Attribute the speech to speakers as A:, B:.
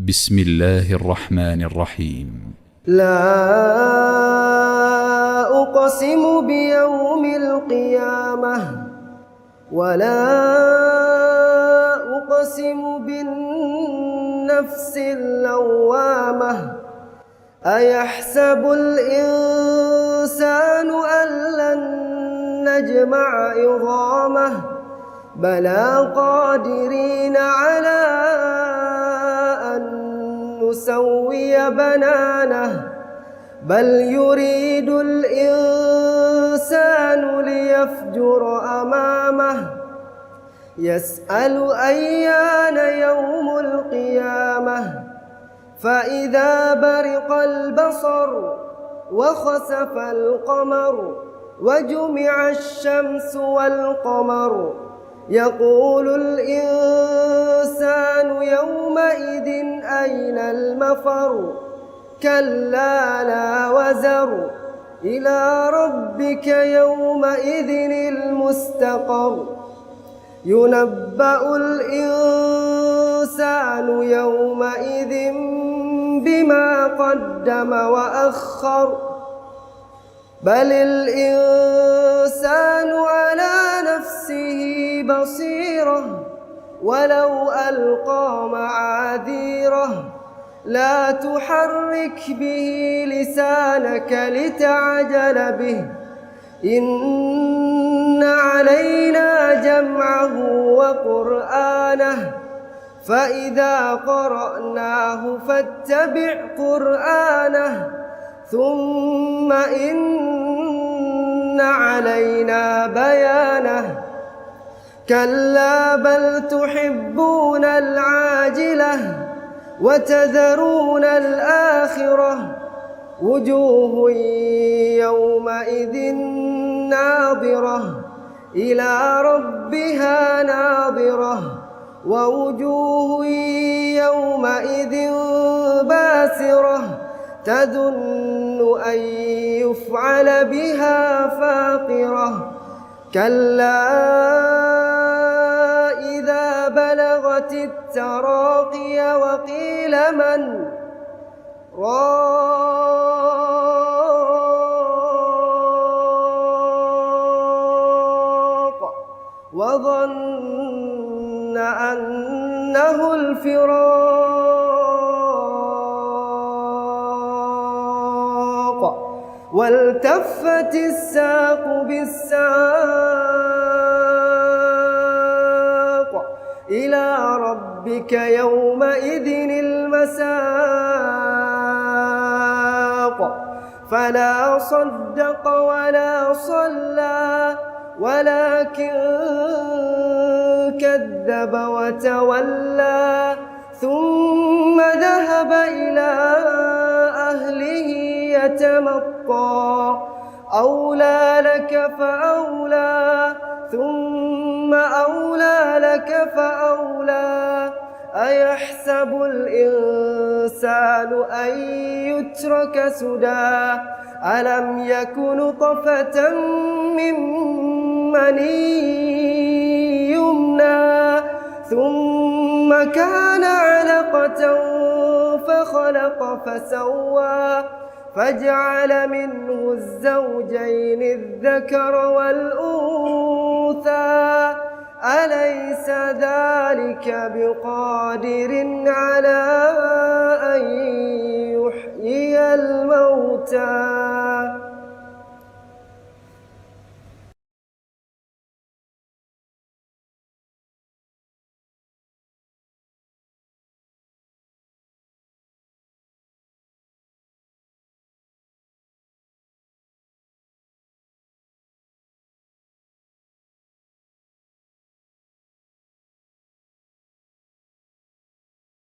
A: بسم الله الرحمن الرحيم.
B: لا أقسم بيوم القيامة ولا أقسم بالنفس اللوامة. أيحسب الإنسان أن لن نجمع عظامه بلى قادرين على أن نسوي بنانه بل يريد الإنسان ليفجر أمامه يسأل أيان يوم القيامة فإذا برق البصر وخسف القمر وجمع الشمس والقمر يقول الإنسان يومئذ أين المفر كلا لا وزر إلى ربك يومئذ المستقر ينبأ الإنسان يومئذ بما قدم وأخر بل الإنسان على نفسه بصيرة ولو ألقى معاذيره لا تحرك به لسانك لتعجل به إن علينا جمعه وقرآنه فإذا قرأناه فاتبع قرآنه ثم إن علينا بيانه كلا بل تحبون العاجلة وتذرون الآخرة وجوه يومئذ ناظرة إلى ربها ناظرة ووجوه يومئذ باسرة تظن أن يفعل بها فاقرة كلا إذا بلغت التراقي وقيل من راق وظن أنه الفراق والتفت الساق بالساق إلى ربك يومئذ المساق فلا صدق ولا صلى ولكن كذب وتولى ثم ذهب إلى أهله يتمطى أولى لك فأولى ثم أولى لك فأولى أيحسب الإنسان أن يترك سدى ألم يك نطفة من مني يمنى ثم كان علقة فخلق فسوى فجعل منه الزوجين الذكر والأنثى أليس ذلك بقادر على أن يحيي الموتى